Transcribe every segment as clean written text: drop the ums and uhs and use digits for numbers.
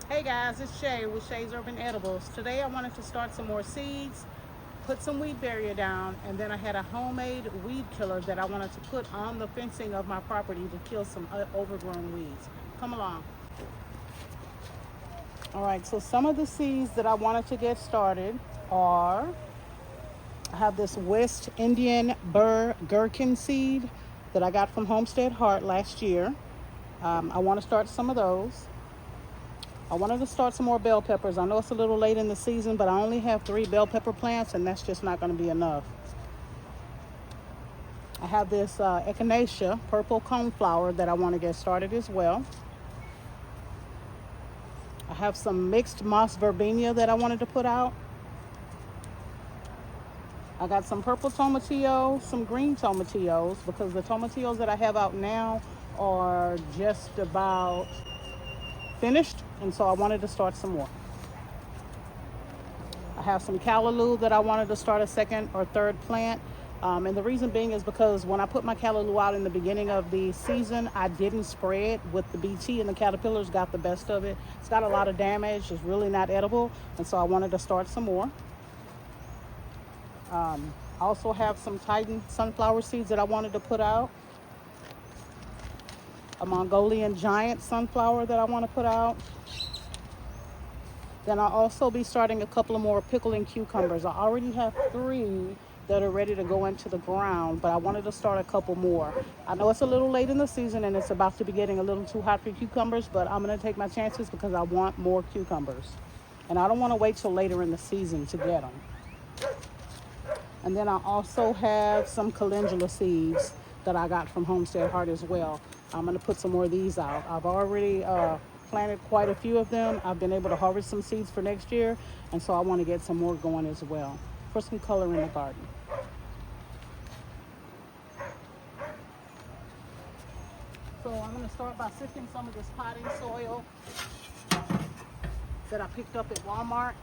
Hey guys, it's Shay with Shay's Urban Edibles. Today I wanted to start some more seeds, put some weed barrier down, and then I had a homemade weed killer that I wanted to put on the fencing of my property to kill some overgrown weeds. Come along. All right, so some of the seeds that I wanted to get started are, I have this West Indian Burr Gherkin seed that I got from Homestead Heart last year. I want to start some of those. I wanted to start some more bell peppers. I know it's a little late in the season, but I only have 3 bell pepper plants, and that's just not going to be enough. I have this echinacea purple coneflower that I want to get started as well. I have some mixed moss verbena that I wanted to put out. I got some purple tomatillo, some green tomatillos, because the tomatillos that I have out now are just about finished, and so I wanted to start some more. I have some callaloo that I wanted to start a second or third plant, and the reason being is because when I put my callaloo out in the beginning of the season, I didn't spray it with the BT, and the caterpillars got the best of it. It's got a lot of damage. It's really not edible, and so I wanted to start some more. I also have some Titan sunflower seeds that I wanted to put out. A Mongolian giant sunflower that I want to put out. Then I'll also be starting a couple of more pickling cucumbers. I already have 3 that are ready to go into the ground, but I wanted to start a couple more. I know it's a little late in the season and it's about to be getting a little too hot for cucumbers, but I'm going to take my chances because I want more cucumbers. And I don't want to wait till later in the season to get them. And then I also have some calendula seeds that I got from Homestead Heart as well. I'm going to put some more of these out. I've already planted quite a few of them. I've been able to harvest some seeds for next year, and so I want to get some more going as well for some color in the garden. So I'm going to start by sifting some of this potting soil that I picked up at Walmart.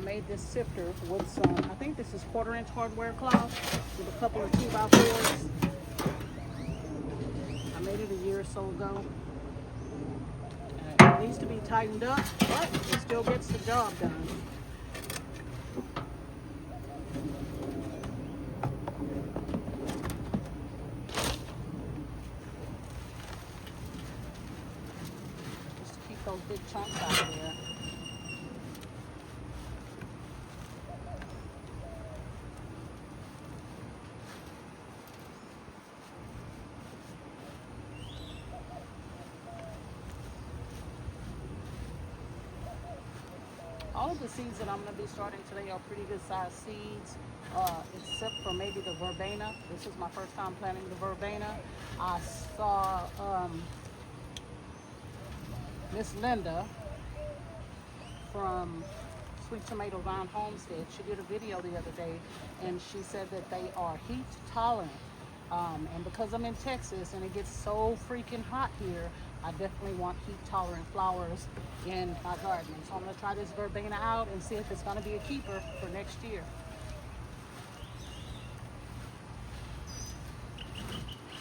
Made this sifter with some, I think this is 1/4-inch hardware cloth with a couple of 2x4s. I made it a year or so ago. It needs to be tightened up, but it still gets the job done. Just to keep those big chunks out of there. All of the seeds that I'm going to be starting today are pretty good sized seeds, except for maybe the verbena. This is my first time planting the verbena. I saw Miss Linda from Sweet Tomato Vine Homestead. She did a video the other day, and she said that they are heat tolerant. And because I'm in Texas and it gets so freaking hot here, I definitely want heat tolerant flowers in my garden. So I'm going to try this verbena out and see if it's going to be a keeper for next year.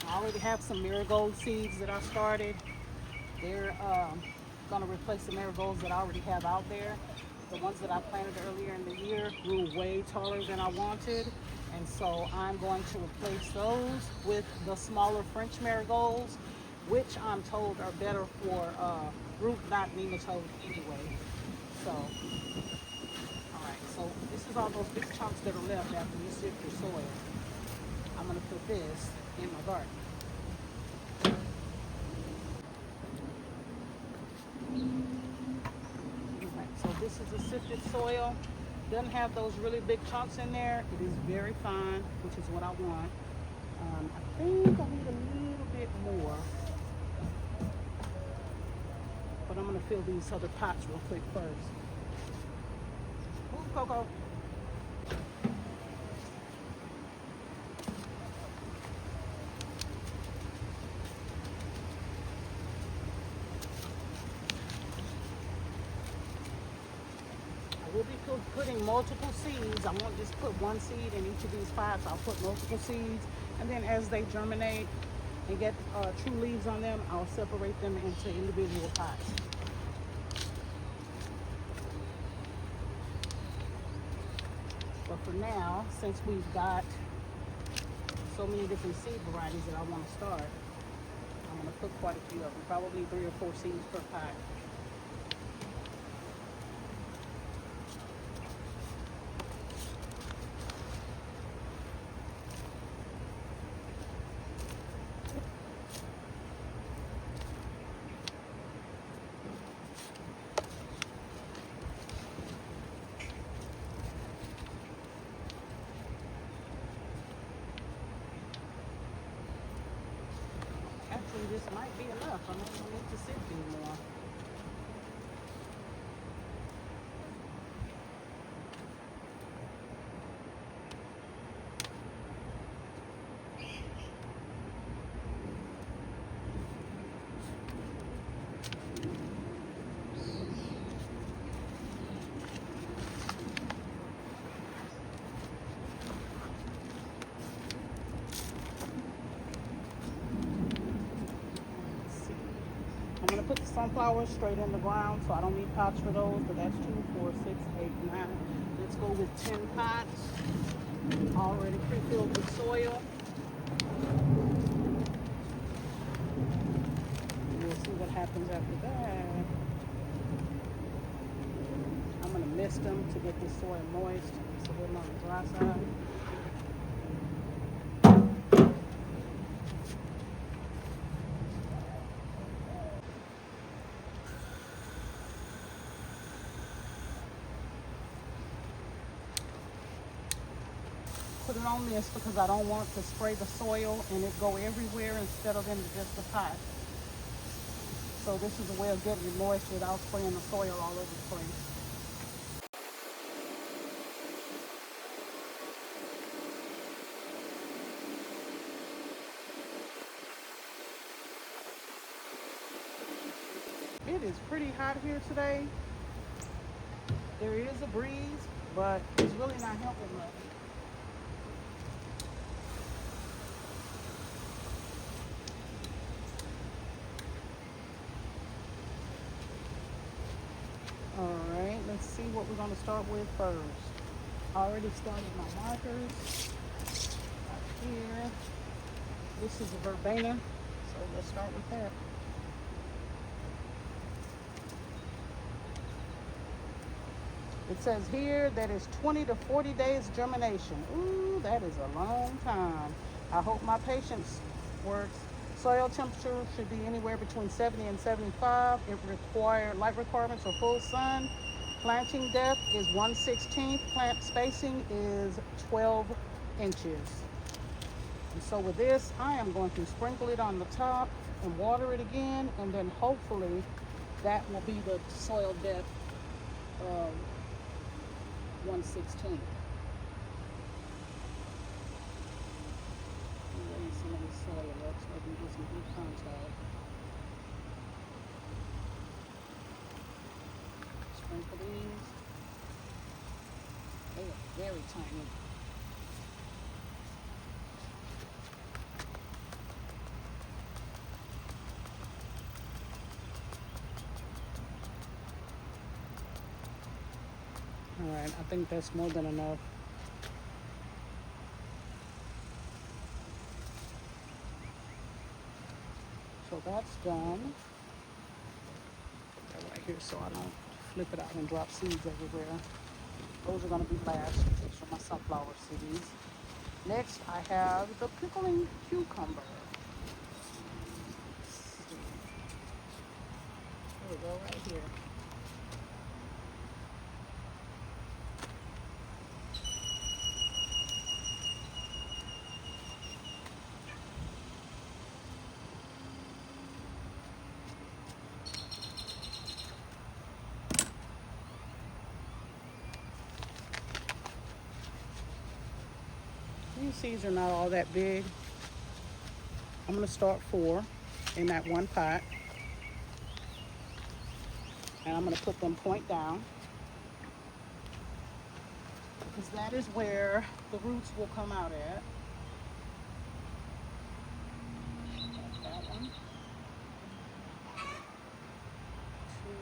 I already have some marigold seeds that I started. They're going to replace the marigolds that I already have out there. The ones that I planted earlier in the year grew way taller than I wanted. And so I'm going to replace those with the smaller French marigolds, which I'm told are better for root knot nematode anyway. So, all right, so this is all those big chunks that are left after you sift your soil. I'm going to put this in my garden. All right, so this is the sifted soil. Doesn't have those really big chunks in there. It is very fine, which is what I want. I think I need a little bit more. But I'm going to fill these other pots real quick first. Ooh, Coco. putting multiple seeds. I won't just put one seed in each of these pots. I'll put multiple seeds, and then as they germinate and get true leaves on them, I'll separate them into individual pots. But for now, since we've got so many different seed varieties that I want to start, I'm going to put quite a few of them, probably 3 or 4 seeds per pot. Actually, this might be enough. I don't need to sift anymore. I'm going to put the sunflowers straight in the ground, so I don't need pots for those, but that's 2, 4, 6, 8, 9. Let's go with 10 pots, already pre-filled with soil. We'll see what happens after that. I'm going to mist them to get this soil moist. It's a little on the dry side. Put it on this because I don't want to spray the soil and it go everywhere instead of into just the pot. So this is a way of getting it moist without spraying the soil all over the place. It is pretty hot here today. There is a breeze, but it's really not helping much. Alright, let's see what we're going to start with first. I already started my markers right here. This is a verbena, so let's start with that. It says here that it's 20 to 40 days germination. Ooh, that is a long time. I hope my patience works. Soil temperature should be anywhere between 70 and 75. Light requirements are full sun. Planting depth is 1/16. Plant spacing is 12 inches. And so with this, I am going to sprinkle it on the top and water it again, and then hopefully that will be the soil depth of 1/16. Some of the soil up so I can get some good contact. Sprinkle these. They are very tiny. All right, I think that's more than enough. So that's done. Put that right here so I don't flip it out and drop seeds everywhere. Those are going to be last. These are my sunflower seeds. Next, I have the pickling cucumber. There we go, right here. These seeds are not all that big. I'm going to start 4 in that one pot. And I'm going to put them point down. because that is where the roots will come out at. That one. Two.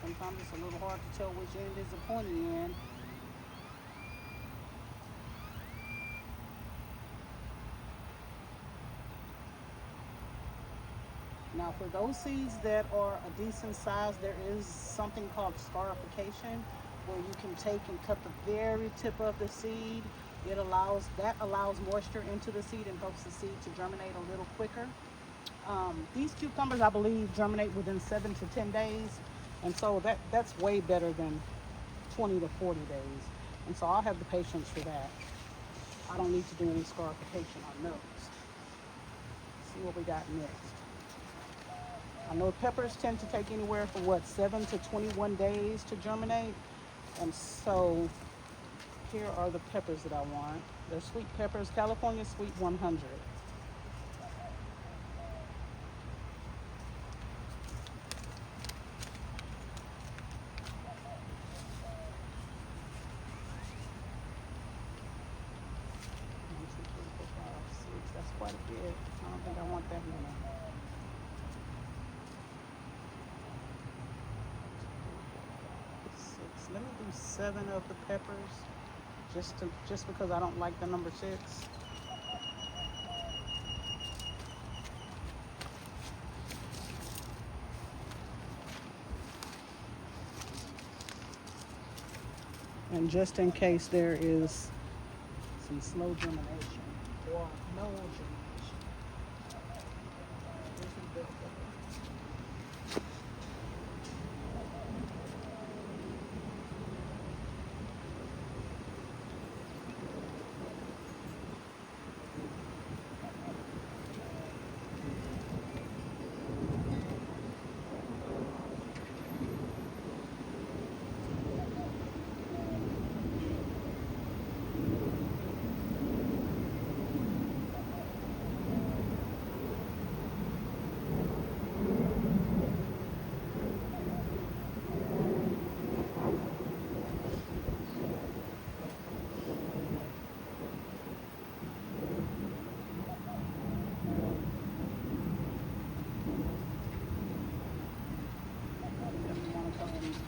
Sometimes it's a little hard to tell which end is the pointy end. Now for those seeds that are a decent size, there is something called scarification, where you can take and cut the very tip of the seed. That allows moisture into the seed and helps the seed to germinate a little quicker. These cucumbers, I believe, germinate within 7 to 10 days, and so that's way better than 20 to 40 days. And so I'll have the patience for that. I don't need to do any scarification on those. Let's see what we got next. I know peppers tend to take anywhere from 7 to 21 days to germinate. And so here are the peppers that I want. They're sweet peppers, California Sweet 100. That's quite a bit. I don't think I want that many. Let me do 7 of the peppers, just because I don't like the number 6. And just in case there is some slow germination or no germination.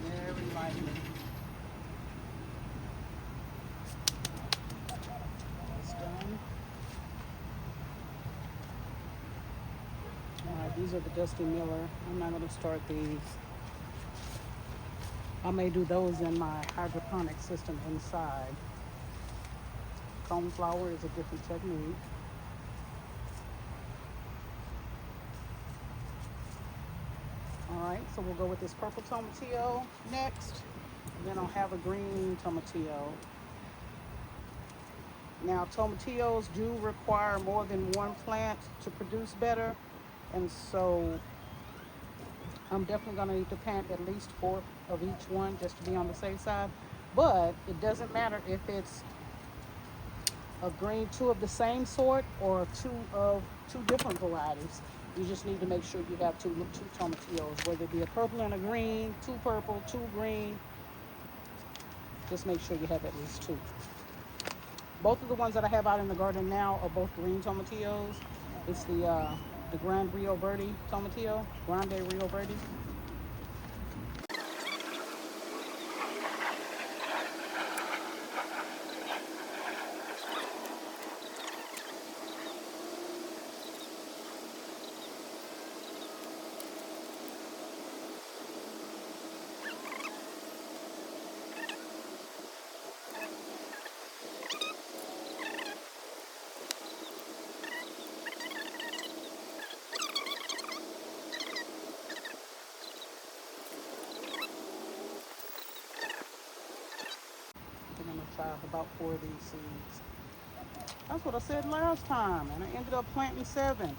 Very lightly. It's done. Alright, these are the Dusty Miller. I'm not going to start these. I may do those in my hydroponic system inside. Coneflower is a different technique. Alright, so we'll go with this purple tomatillo next. And then I'll have a green tomatillo. Now, tomatillos do require more than one plant to produce better. And so I'm definitely going to need to plant at least 4 of each one just to be on the safe side. But it doesn't matter if it's a green, 2 of the same sort, or 2 different varieties. You just need to make sure you have two tomatillos, whether it be a purple and a green, 2 purple, 2 green. Just make sure you have at least 2. Both of the ones that I have out in the garden now are both green tomatillos. It's the Grande Rio Verde tomatillo, Grande Rio Verde. Try about 4 of these seeds. That's what I said last time, and I ended up planting 7.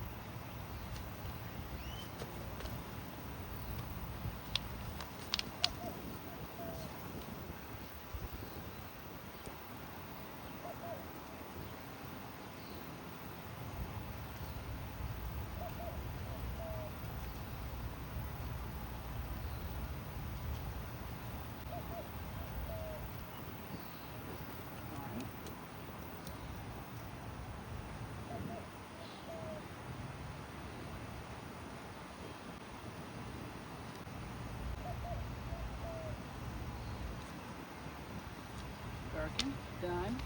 second. Done.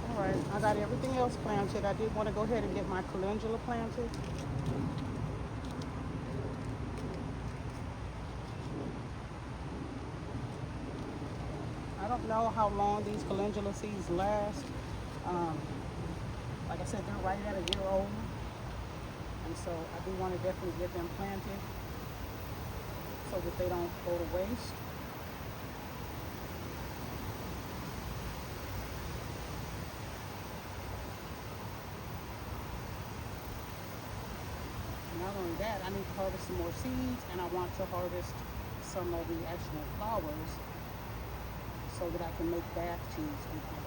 All right, I got everything else planted. I did want to go ahead and get my calendula planted. I don't know how long these calendula seeds last. Like I said, they're right at a year old. And so I do want to definitely get them planted so that they don't go to waste. Not only that, I need to harvest some more seeds, and I want to harvest some of the actual flowers so that I can make bath teas with them.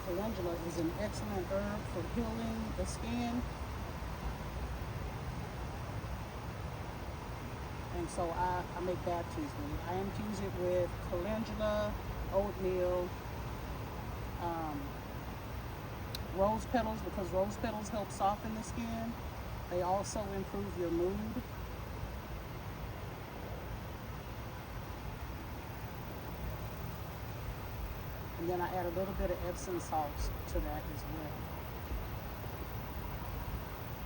Calendula is an excellent herb for healing the skin. And so I make bath teas with it. I infuse it with calendula, oatmeal, rose petals, because rose petals help soften the skin. They also improve your mood. And then I add a little bit of Epsom salts to that as well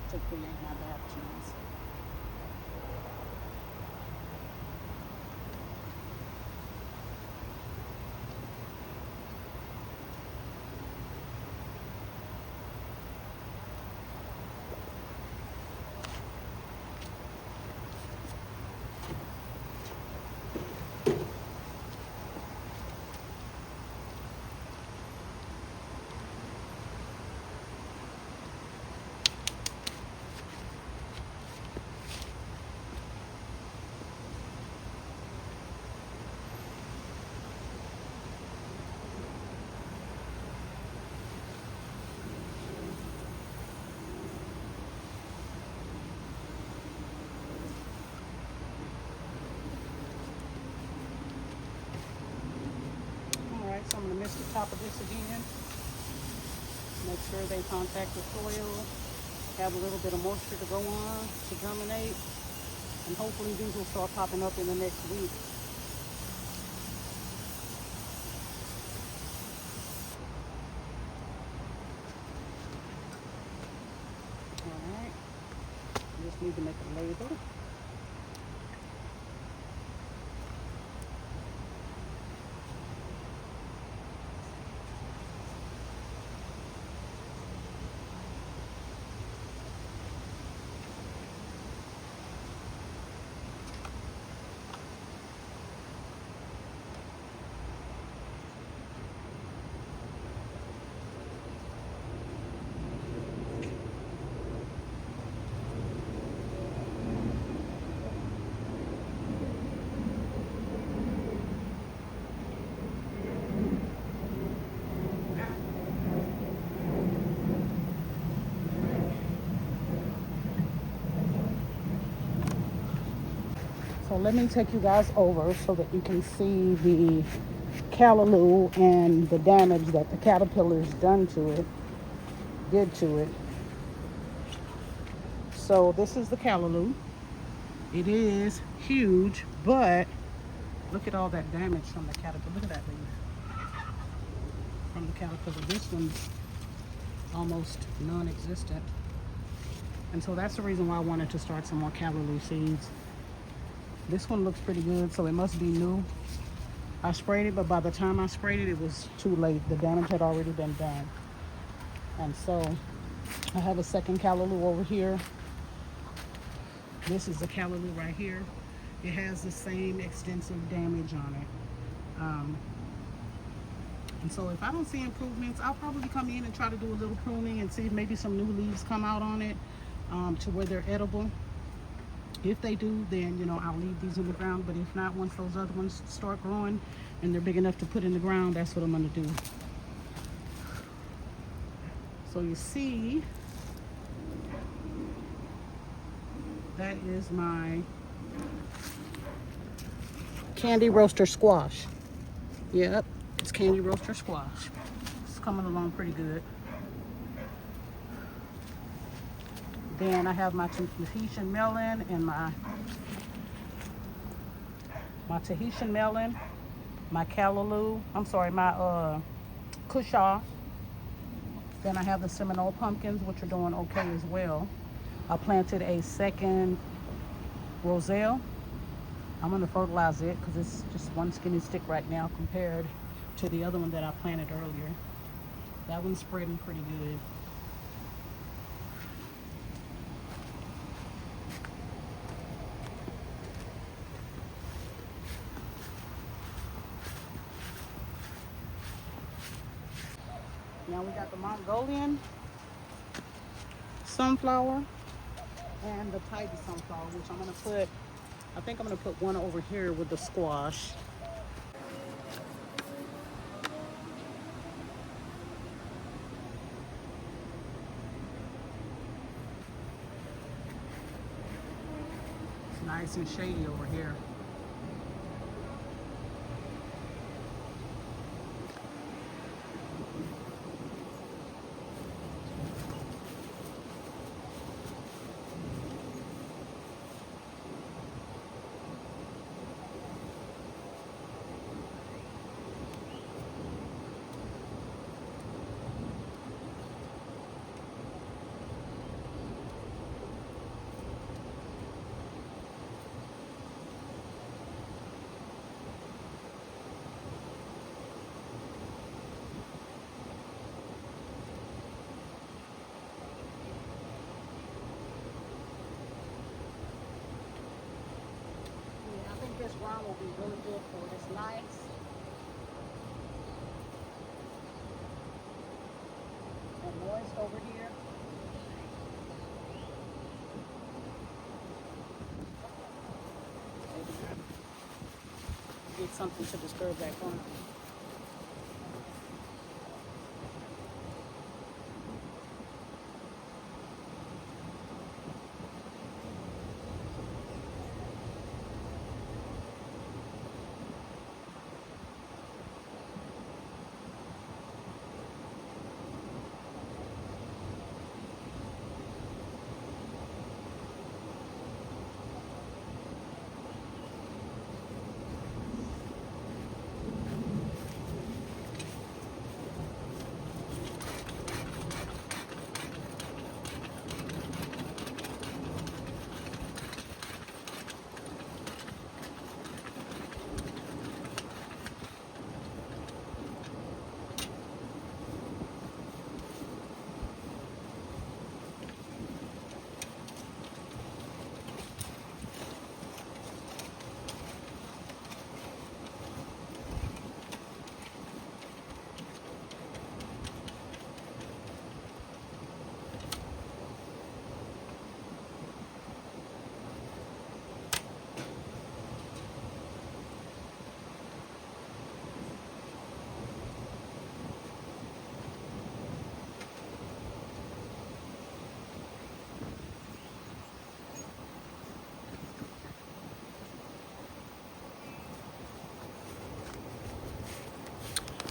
to create my bath teas. So I'm going to mist the top of this again. Make sure they contact the soil, have a little bit of moisture to go on to germinate, and hopefully these will start popping up in the next week. Alright, just need to make a label. So let me take you guys over so that you can see the callaloo and the damage that the caterpillars did to it. So this is the callaloo. It is huge, but look at all that damage from the caterpillar. Look at that leaf from the caterpillar. This one's almost non-existent. And so that's the reason why I wanted to start some more callaloo seeds. This one looks pretty good, so it must be new. I sprayed it, but by the time I sprayed it, it was too late. The damage had already been done. And so I have a second callaloo over here. This is a callaloo right here. It has the same extensive damage on it. And so if I don't see improvements, I'll probably come in and try to do a little pruning and see if maybe some new leaves come out on it to where they're edible. If they do, then, you know, I'll leave these in the ground. But if not, once those other ones start growing and they're big enough to put in the ground, that's what I'm going to do. So you see, that is my candy roaster squash. Yep, it's candy roaster squash. It's coming along pretty good. Then I have my Tahitian melon and my Tahitian melon, my Callaloo, my Cushaw. Then I have the Seminole pumpkins, which are doing okay as well. I planted a second roselle. I'm gonna fertilize it because it's just one skinny stick right now compared to the other one that I planted earlier. That one's spreading pretty good. Now we got the Mongolian sunflower and the Titan sunflower, which I think I'm gonna put one over here with the squash. It's nice and shady over here. This ground will be really good for it. It's nice. And moist over here. Maybe get something to disturb that ground.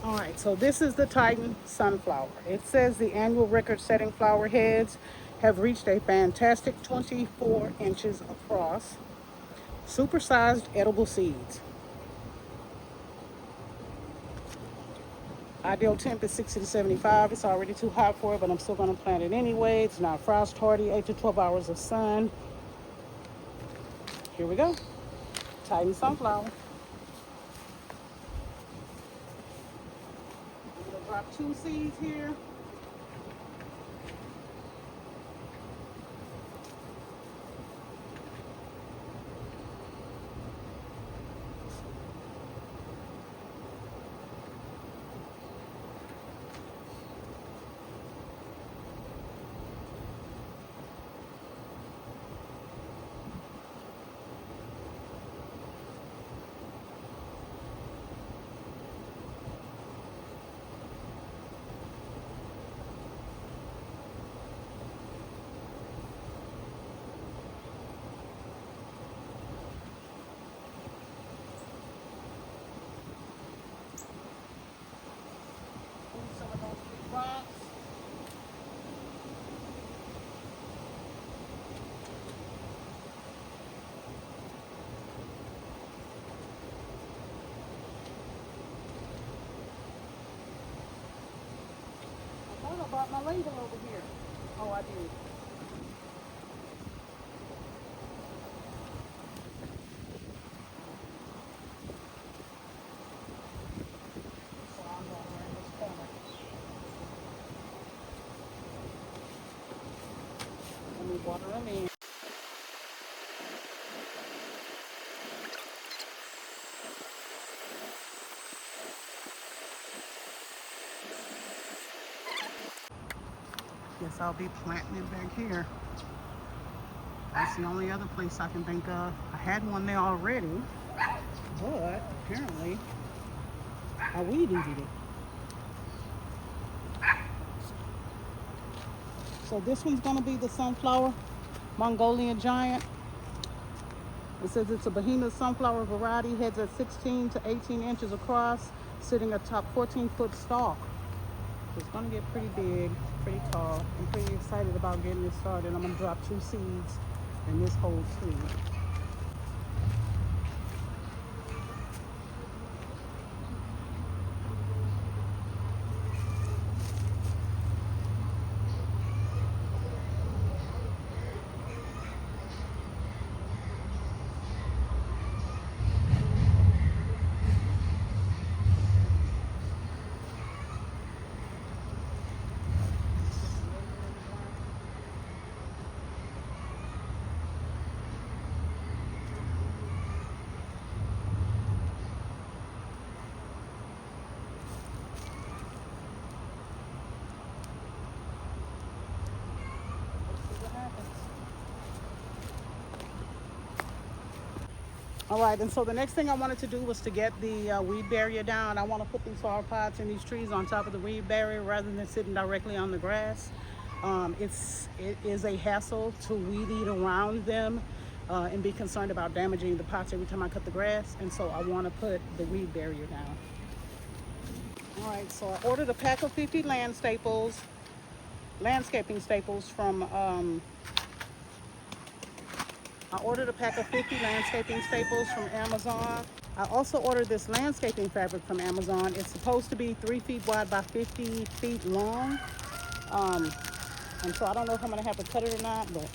All right, so this is the Titan sunflower. It says the annual record-setting flower heads have reached a fantastic 24 inches across. Supersized edible seeds. Ideal temp is 60 to 75. It's already too hot for it, but I'm still going to plant it anyway. It's not frost hardy, 8 to 12 hours of sun. Here we go. Titan sunflower. Drop 2 seeds here. brought my label over here. Oh, I did. So I'm going around this corner. Let me water them in. Guess I'll be planting it back here. That's the only other place I can think of. I had one there already, but apparently I weed eated it. So this one's gonna be the sunflower, Mongolian giant. It says it's a behemoth sunflower variety, heads at 16 to 18 inches across, sitting atop 14-foot stalk. It's gonna get pretty big, pretty tall. I'm pretty excited about getting this started. I'm gonna drop 2 seeds in this whole tree. All right, and so the next thing I wanted to do was to get the weed barrier down. I want to put these flower pots and these trees on top of the weed barrier rather than sitting directly on the grass. It is a hassle to weed eat around them and be concerned about damaging the pots every time I cut the grass, and so I want to put the weed barrier down. All right, so I ordered a pack of 50 landscaping staples from Amazon. I also ordered this landscaping fabric from Amazon. It's supposed to be 3 feet wide by 50 feet long. And so I don't know if I'm gonna have to cut it or not, but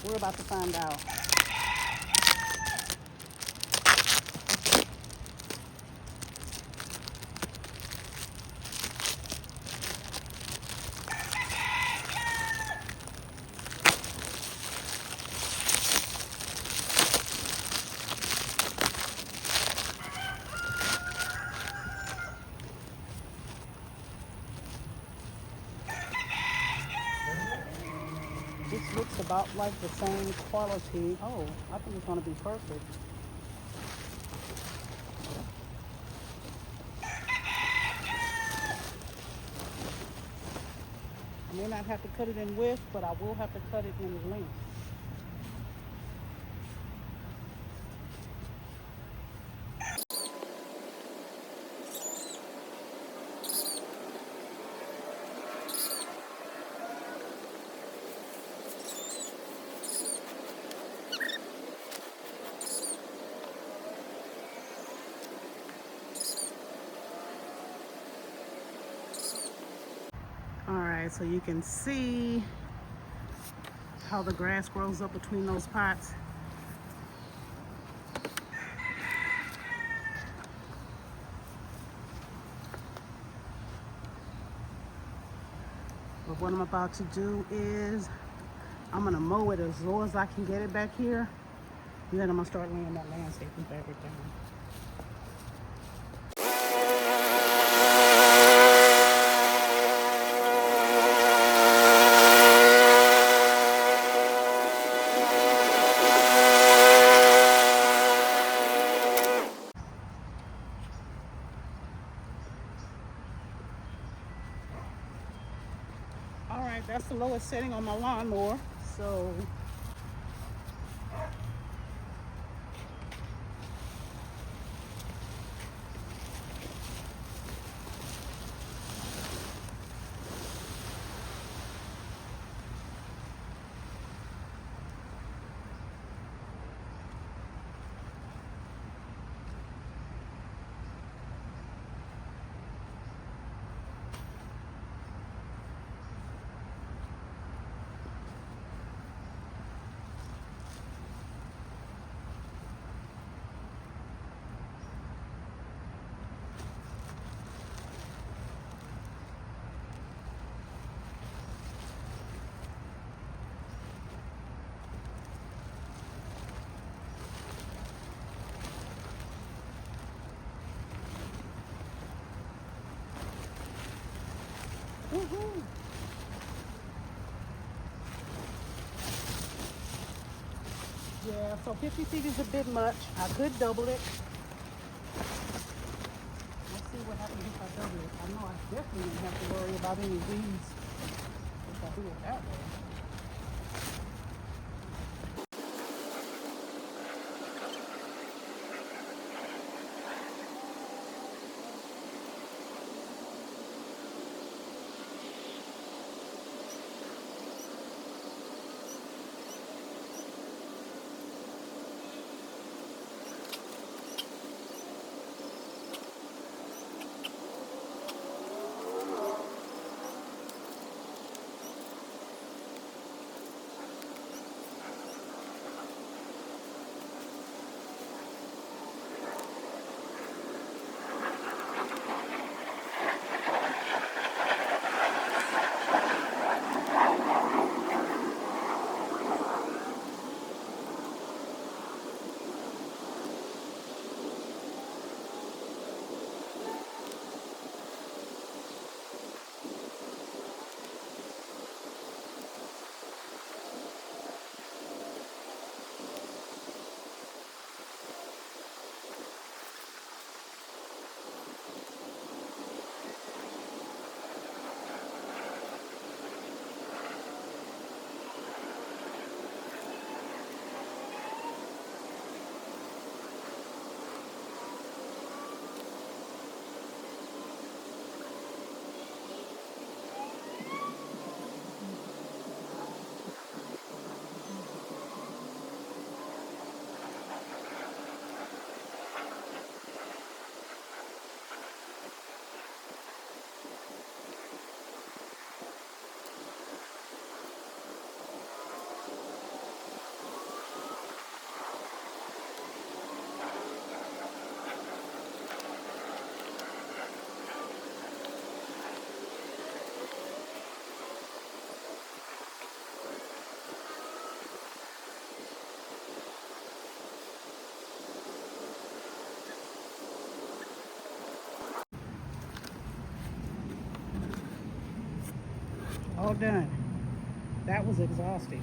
we're about to find out. This looks about like the same quality. Oh, I think it's gonna be perfect. I may not have to cut it in width, but I will have to cut it in length. All right, so you can see how the grass grows up between those pots. But what I'm about to do is I'm gonna mow it as low as I can get it back here, and then I'm gonna start laying that landscaping fabric down. All right, that's the lowest setting on my lawnmower. So Woohoo! Yeah, so 50 feet is a bit much. I could double it. Let's see what happens if I double it. I know I definitely don't have to worry about any weeds if I do it that way. All done. That was exhausting.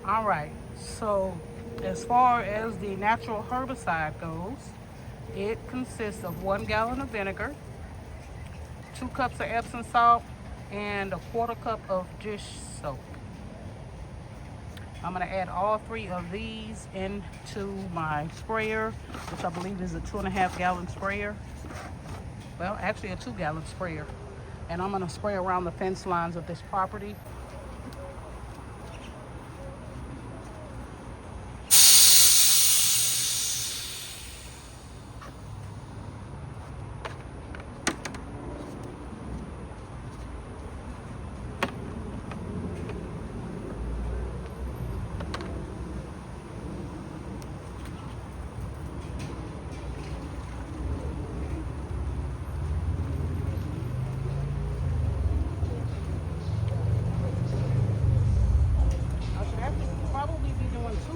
All right, so as far as the natural herbicide goes, it consists of 1 gallon of vinegar, 2 cups of Epsom salt, and a 1/4 cup of dish soap. I'm gonna add all 3 of these into my sprayer, which I believe is a 2.5 gallon sprayer. Well, actually a 2 gallon sprayer. And I'm gonna spray around the fence lines of this property.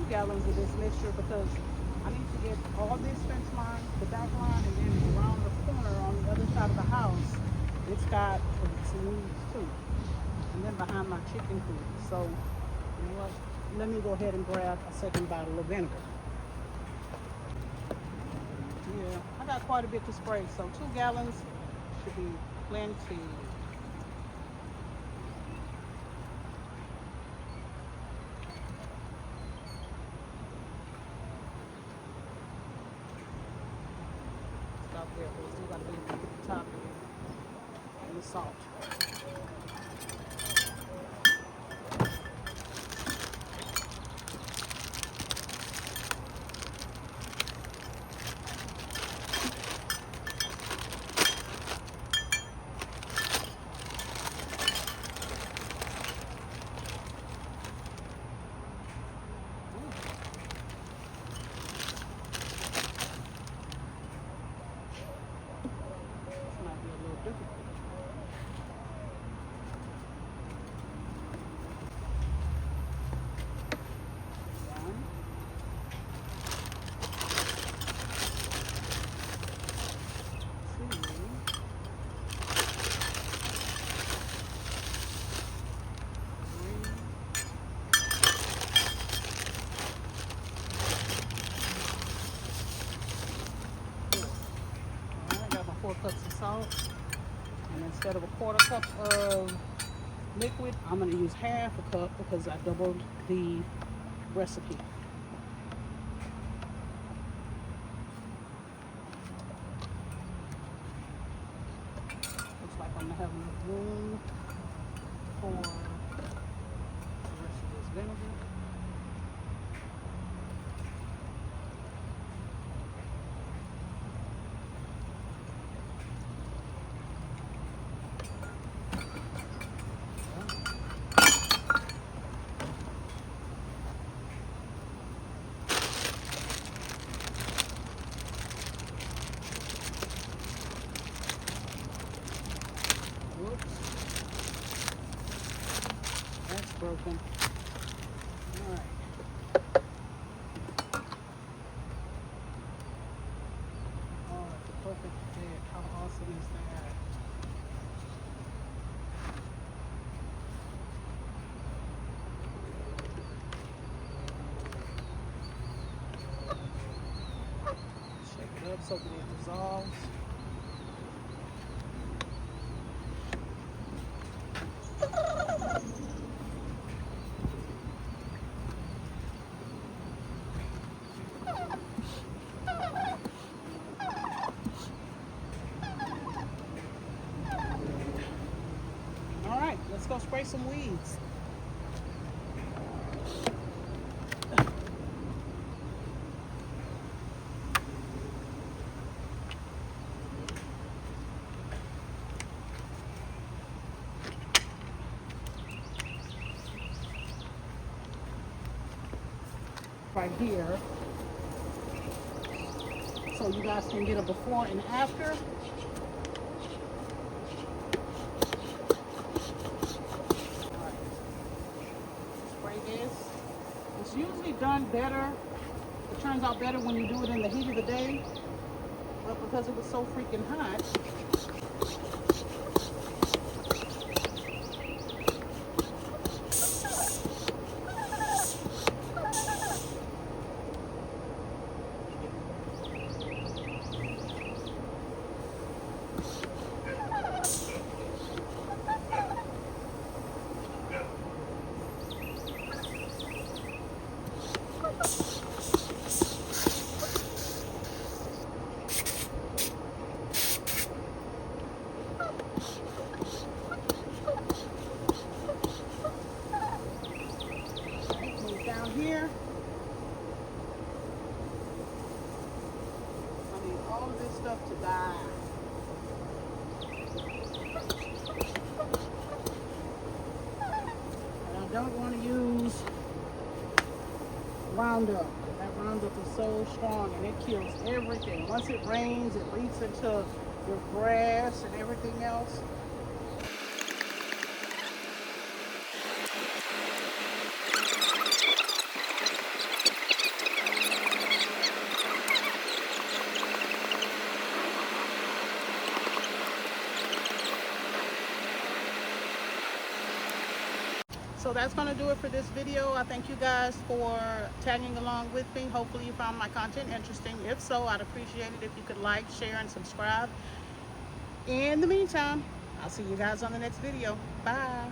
Gallons of this mixture because I need to get all this fence line, the back line, and then around the corner on the other side of the house, it's got some weeds too. And then behind my chicken coop. So, you know what? Let me go ahead and grab a second bottle of vinegar. Yeah, I got quite a bit to spray, so 2 gallons should be plenty. There, but we still got to get the top and the salt. 4 cups of salt. And instead of a 1/4 cup of liquid, I'm going to use 1/2 cup because I doubled the recipe. Looks like I'm going to have enough room for the rest of this vinegar. That's broken. All right. Oh, that's a perfect fit. How awesome is that? Shake it up so that it dissolves. Let's go spray some weeds. Right here, so you guys can get a before and after. It's usually done better. It turns out better when you do it in the heat of the day, but because it was so freaking hot, here, I need all of this stuff to die. And I don't want to use Roundup. That Roundup is so strong and it kills everything. Once it rains, it leaks into your grass and everything else. So that's going to do it for this video. I thank you guys for tagging along with me. Hopefully you found my content interesting. If so, I'd appreciate it if you could like, share, and subscribe. In the meantime, I'll see you guys on the next video. Bye.